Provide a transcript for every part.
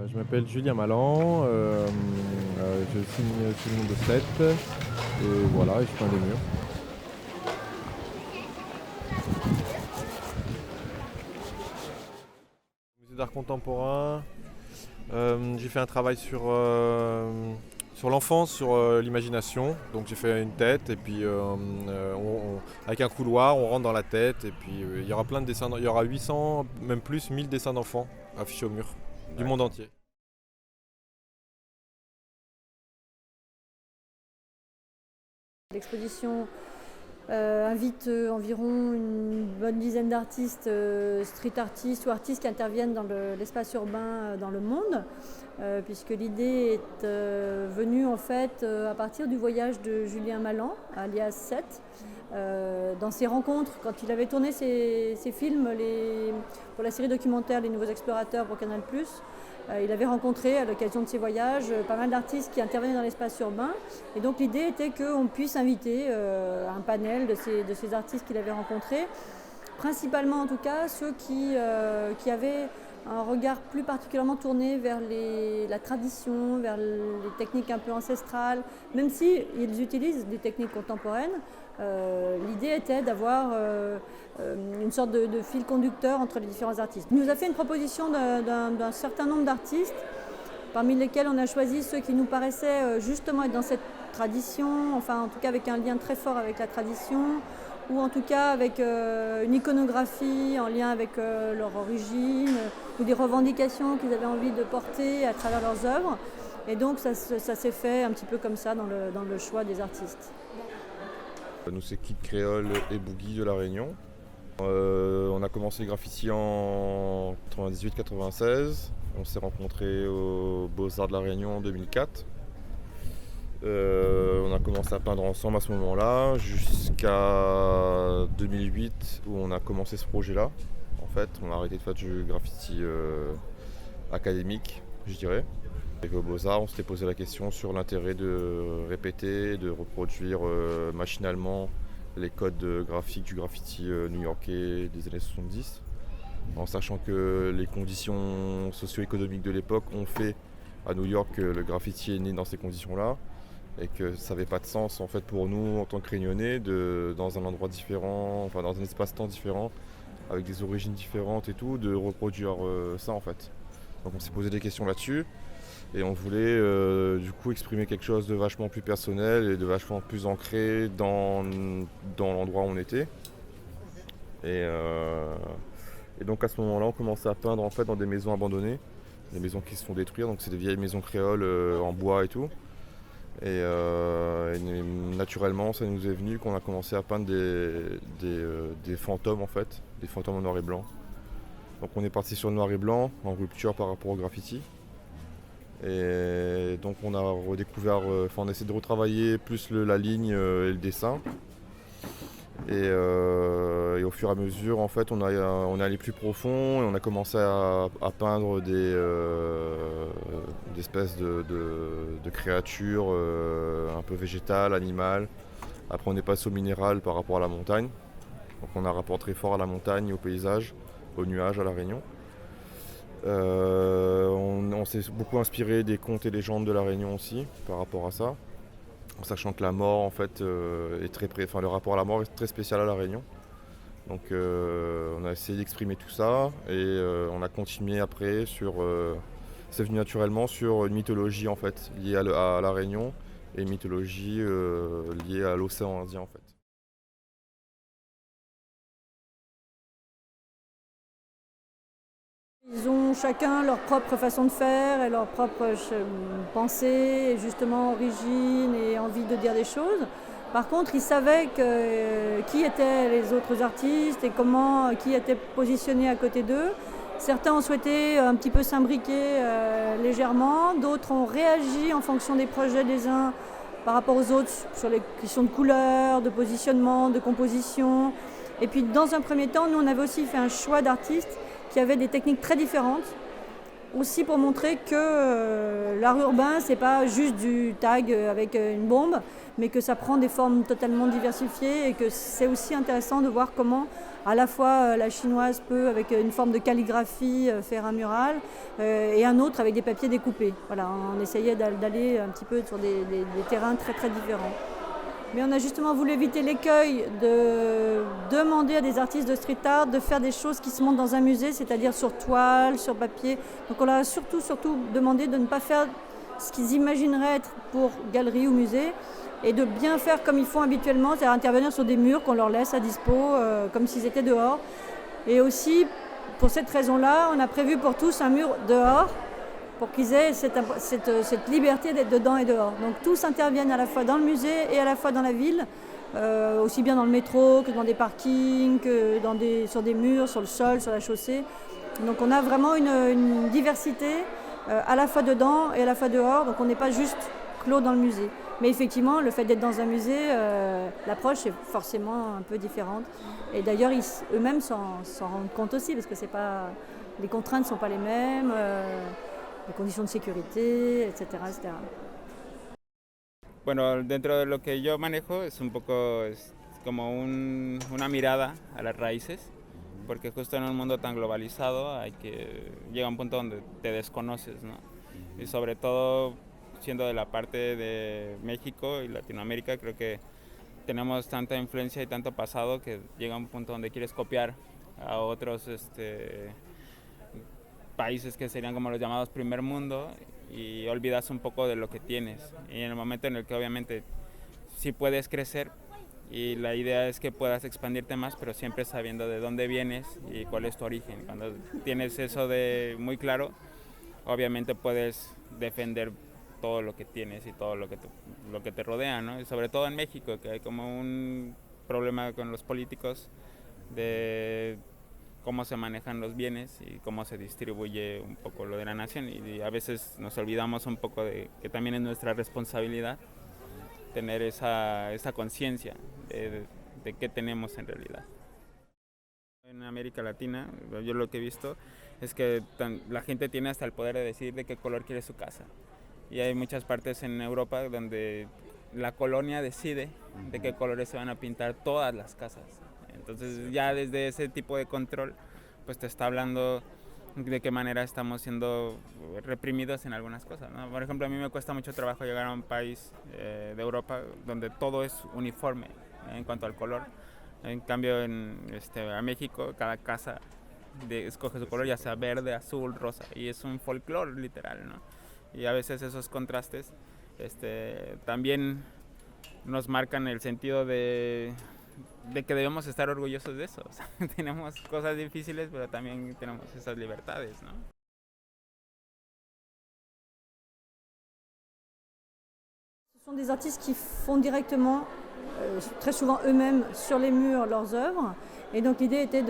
Je m'appelle Julien Malan, je signe sous le nom de Seth et voilà, et je peins des murs. Musée d'art contemporain, j'ai fait un travail sur l'enfance, sur l'imagination. Donc j'ai fait une tête et puis avec un couloir, on rentre dans la tête et puis il y aura plein de dessins, il y aura 800, même plus, 1000 dessins d'enfants affichés au mur du monde entier. L'exposition invite environ une bonne dizaine d'artistes, street artistes ou artistes qui interviennent dans l'espace urbain dans le monde, puisque l'idée est venue en fait à partir du voyage de Julien Malan, alias Seth. Dans ses rencontres, quand il avait tourné ses films pour la série documentaire Les Nouveaux Explorateurs pour Canal+, il avait rencontré à l'occasion de ses voyages pas mal d'artistes qui intervenaient dans l'espace urbain. Et donc l'idée était qu'on puisse inviter un panel de ces artistes qu'il avait rencontrés, principalement en tout cas ceux qui avaient un regard plus particulièrement tourné vers la tradition, vers les techniques un peu ancestrales, même si ils utilisent des techniques contemporaines. L'idée était d'avoir une sorte de fil conducteur entre les différents artistes. Il nous a fait une proposition d'un certain nombre d'artistes, parmi lesquels on a choisi ceux qui nous paraissaient justement être dans cette tradition, enfin en tout cas avec un lien très fort avec la tradition, ou en tout cas avec une iconographie en lien avec leur origine, ou des revendications qu'ils avaient envie de porter à travers leurs œuvres. Et donc ça s'est fait un petit peu comme ça dans le choix des artistes. Nous c'est Kid Créole et Boogie de La Réunion. On a commencé le graffiti en 98-96. On s'est rencontrés aux Beaux-Arts de La Réunion en 2004. On a commencé à peindre ensemble à ce moment-là jusqu'à 2008 où on a commencé ce projet-là. En fait, on a arrêté de faire du graffiti académique, je dirais. Avec aux Beaux-Arts, on s'était posé la question sur l'intérêt de répéter, de reproduire machinalement les codes graphiques du graffiti new-yorkais des années 70, en sachant que les conditions socio-économiques de l'époque ont fait à New York que le graffiti est né dans ces conditions-là et que ça n'avait pas de sens en fait pour nous en tant que Réunionnais dans un endroit différent, enfin dans un espace-temps différent, avec des origines différentes et tout, de reproduire ça en fait. Donc on s'est posé des questions là-dessus. Et on voulait du coup exprimer quelque chose de vachement plus personnel et de vachement plus ancré dans l'endroit où on était. Et donc à ce moment-là, on commençait à peindre en fait dans des maisons abandonnées, des maisons qui se font détruire. Donc c'est des vieilles maisons créoles en bois et tout. Et naturellement, ça nous est venu qu'on a commencé à peindre des fantômes en fait, des fantômes en noir et blanc. Donc on est parti sur le noir et blanc en rupture par rapport au graffiti. Et donc on a redécouvert, on essaie de retravailler plus la ligne et le dessin. Et au fur et à mesure, en fait, on est allé plus profond et on a commencé à peindre des espèces de créatures un peu végétales, animales. Après, on est passé au minéral par rapport à la montagne. Donc on a un rapport très fort à la montagne, au paysage, aux nuages, à La Réunion. On s'est beaucoup inspiré des contes et légendes de La Réunion aussi par rapport à ça, en sachant que la mort en fait le rapport à la mort est très spécial à La Réunion. Donc on a essayé d'exprimer tout ça et on a continué après c'est venu naturellement sur une mythologie en fait liée à La Réunion et une mythologie liée à l'océan Indien en fait. Ils ont chacun leur propre façon de faire et leur propre pensée, et justement origine et envie de dire des choses. Par contre, ils savaient qui étaient les autres artistes et qui était positionné à côté d'eux. Certains ont souhaité un petit peu s'imbriquer légèrement, d'autres ont réagi en fonction des projets des uns par rapport aux autres sur les questions de couleur, de positionnement, de composition. Et puis dans un premier temps, nous on avait aussi fait un choix d'artistes qui avaient des techniques très différentes, aussi pour montrer que l'art urbain, c'est pas juste du tag avec une bombe, mais que ça prend des formes totalement diversifiées et que c'est aussi intéressant de voir comment à la fois la chinoise peut, avec une forme de calligraphie, faire un mural et un autre avec des papiers découpés. Voilà, on essayait d'aller un petit peu sur des terrains très très différents. Mais on a justement voulu éviter l'écueil de demander à des artistes de street art de faire des choses qui se montrent dans un musée, c'est-à-dire sur toile, sur papier. Donc on leur a surtout demandé de ne pas faire ce qu'ils imagineraient être pour galerie ou musée, et de bien faire comme ils font habituellement, c'est-à-dire intervenir sur des murs qu'on leur laisse à dispo, comme s'ils étaient dehors. Et aussi, pour cette raison-là, on a prévu pour tous un mur dehors, pour qu'ils aient cette liberté d'être dedans et dehors. Donc tous interviennent à la fois dans le musée et à la fois dans la ville, aussi bien dans le métro que dans des parkings, que sur des murs, sur le sol, sur la chaussée. Donc on a vraiment une diversité à la fois dedans et à la fois dehors, donc on n'est pas juste clos dans le musée. Mais effectivement, le fait d'être dans un musée, l'approche est forcément un peu différente. Et d'ailleurs, eux-mêmes s'en rendent compte aussi, parce que les contraintes ne sont pas les mêmes, les conditions de sécurité, etc., etc. Bueno, dentro de lo que yo manejo es un poco como una mirada a las raíces, porque justo en un mundo tan globalizado llega un punto donde te desconoces, ¿no? Y sobre todo siendo de la parte de México y Latinoamérica, creo que tenemos tanta influencia y tanto pasado que llega un punto donde quieres copiar a otros países que serían como los llamados primer mundo y olvidas un poco de lo que tienes. Y en el momento en el que obviamente sí puedes crecer, y la idea es que puedas expandirte más, pero siempre sabiendo de dónde vienes y cuál es tu origen. Cuando tienes eso muy claro, obviamente puedes defender todo lo que tienes y todo lo que te rodea, ¿no? Y sobre todo en México, que hay como un problema con los políticos de cómo se manejan los bienes y cómo se distribuye un poco lo de la nación, y a veces nos olvidamos un poco de que también es nuestra responsabilidad tener esa conciencia de qué tenemos en realidad. En América Latina, yo lo que he visto es que la gente tiene hasta el poder de decidir de qué color quiere su casa. Y hay muchas partes en Europa donde la colonia decide de qué colores se van a pintar todas las casas. Entonces ya desde ese tipo de control, pues te está hablando de qué manera estamos siendo reprimidos en algunas cosas, ¿no? Por ejemplo, a mí me cuesta mucho trabajo llegar a un país de Europa donde todo es uniforme en cuanto al color. En cambio, a México, cada casa escoge su color, ya sea verde, azul, rosa, y es un folclore literal, ¿no? Y a veces esos contrastes también nos marcan el sentido de que debemos estar orgullosos de eso. O sea, tenemos cosas difíciles, pero también tenemos esas libertades, ¿no? Ce sont des artistes qui font directement, très souvent eux-mêmes, sur les murs leurs œuvres. Et donc l'idée était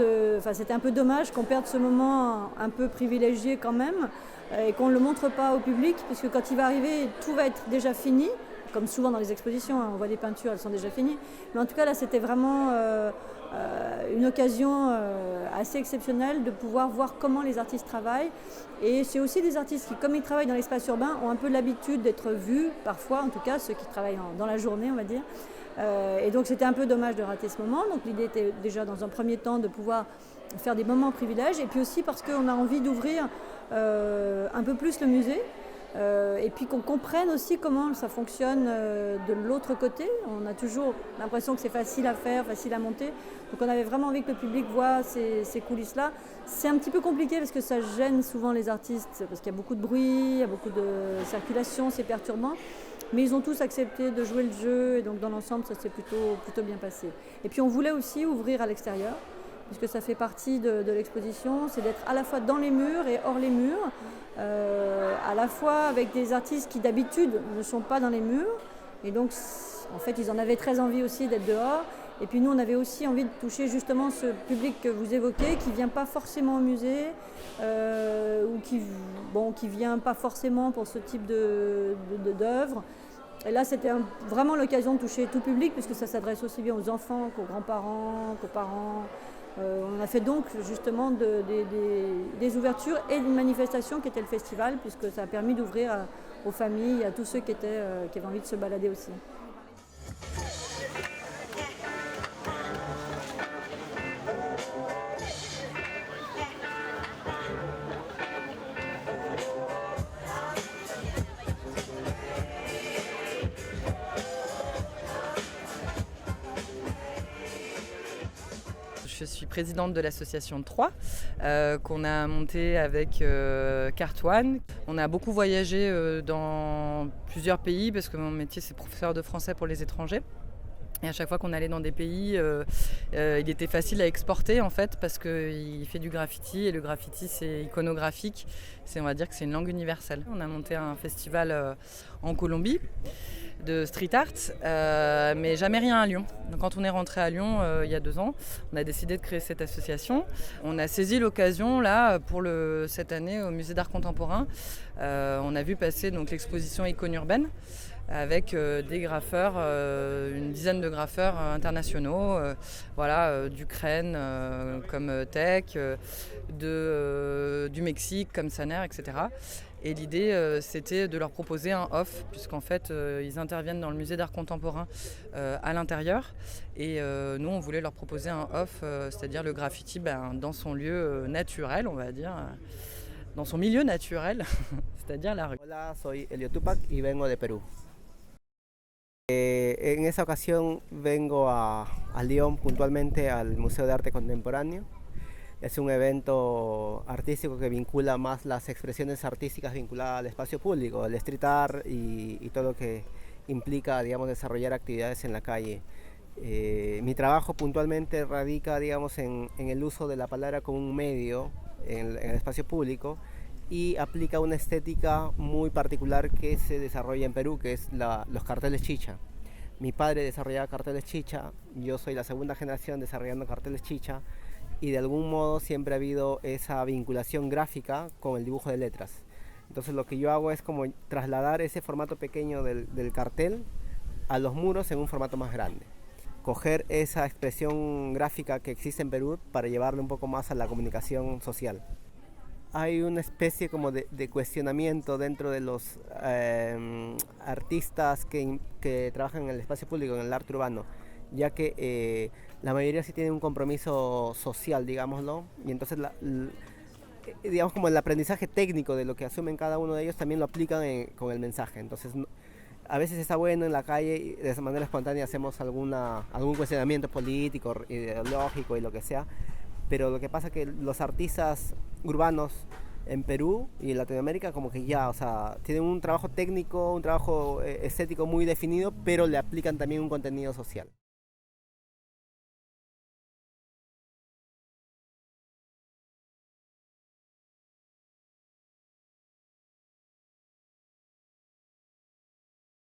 c'était un peu dommage qu'on perde ce moment un peu privilégié quand même, et qu'on ne le montre pas au public, puisque quand il va arriver, tout va être déjà fini. Comme souvent dans les expositions, on voit des peintures, elles sont déjà finies. Mais en tout cas, là, c'était vraiment une occasion assez exceptionnelle de pouvoir voir comment les artistes travaillent. Et c'est aussi des artistes qui, comme ils travaillent dans l'espace urbain, ont un peu l'habitude d'être vus, parfois, en tout cas, ceux qui travaillent dans la journée, on va dire. Et donc, c'était un peu dommage de rater ce moment. Donc, l'idée était déjà, dans un premier temps, de pouvoir faire des moments privilèges. Et puis aussi parce qu'on a envie d'ouvrir un peu plus le musée. Et puis qu'on comprenne aussi comment ça fonctionne de l'autre côté. On a toujours l'impression que c'est facile à faire, facile à monter. Donc on avait vraiment envie que le public voit ces coulisses-là. C'est un petit peu compliqué parce que ça gêne souvent les artistes, parce qu'il y a beaucoup de bruit, il y a beaucoup de circulation, c'est perturbant. Mais ils ont tous accepté de jouer le jeu, et donc dans l'ensemble, ça s'est plutôt bien passé. Et puis on voulait aussi ouvrir à l'extérieur, puisque ça fait partie de l'exposition, c'est d'être à la fois dans les murs et hors les murs, à la fois avec des artistes qui d'habitude ne sont pas dans les murs, et donc en fait ils en avaient très envie aussi d'être dehors, et puis nous on avait aussi envie de toucher justement ce public que vous évoquez, qui ne vient pas forcément au musée, ou qui vient pas forcément pour ce type d'œuvre. Et là, c'était vraiment l'occasion de toucher tout public, puisque ça s'adresse aussi bien aux enfants qu'aux grands-parents, qu'aux parents. On a fait donc justement des ouvertures et une manifestation qui était le festival, puisque ça a permis d'ouvrir aux familles, à tous ceux qui avaient envie de se balader aussi. Je suis présidente de l'association 3 qu'on a montée avec Cartouane. On a beaucoup voyagé dans plusieurs pays parce que mon métier c'est professeur de français pour les étrangers. Et à chaque fois qu'on allait dans des pays, il était facile à exporter en fait parce qu'il fait du graffiti et le graffiti c'est iconographique, on va dire que c'est une langue universelle. On a monté un festival en Colombie de street art, mais jamais rien à Lyon. Donc quand on est rentré à Lyon il y a 2 ans, on a décidé de créer cette association. On a saisi l'occasion là pour cette année au musée d'art contemporain. On a vu passer donc l'exposition Icônes urbaines avec des graffeurs, une dizaine de graffeurs internationaux, d'Ukraine comme Tech, du Mexique comme Saner, etc. Et l'idée, c'était de leur proposer un off, puisqu'en fait, ils interviennent dans le musée d'art contemporain à l'intérieur. Et nous, on voulait leur proposer un off, c'est-à-dire le graffiti dans son lieu naturel, on va dire, dans son milieu naturel, c'est-à-dire la rue. Hola, soy Elio Tupac y vengo de Perú. En esa ocasión vengo a Lyon puntualmente al Museo de Arte Contemporáneo. Es un evento artístico que vincula más las expresiones artísticas vinculadas al espacio público, el street art y todo lo que implica, digamos, desarrollar actividades en la calle. Mi trabajo puntualmente radica, digamos, en el uso de la palabra como un medio en el espacio público y aplica una estética muy particular que se desarrolla en Perú, que es los carteles chicha. Mi padre desarrollaba carteles chicha, yo soy la segunda generación desarrollando carteles chicha, y de algún modo siempre ha habido esa vinculación gráfica con el dibujo de letras. Entonces lo que yo hago es como trasladar ese formato pequeño del cartel a los muros en un formato más grande. Coger esa expresión gráfica que existe en Perú para llevarla un poco más a la comunicación social. Hay una especie como de cuestionamiento dentro de los artistas que trabajan en el espacio público, en el arte urbano, ya que la mayoría sí tienen un compromiso social, digámoslo, y entonces digamos como el aprendizaje técnico de lo que asumen cada uno de ellos también lo aplican con el mensaje. Entonces a veces está bueno en la calle y de esa manera espontánea hacemos algún cuestionamiento político, ideológico y lo que sea, pero lo que pasa es que los artistas urbanos en Perú y en Latinoamérica como que ya, o sea, tienen un trabajo técnico, un trabajo estético muy definido, pero le aplican también un contenido social.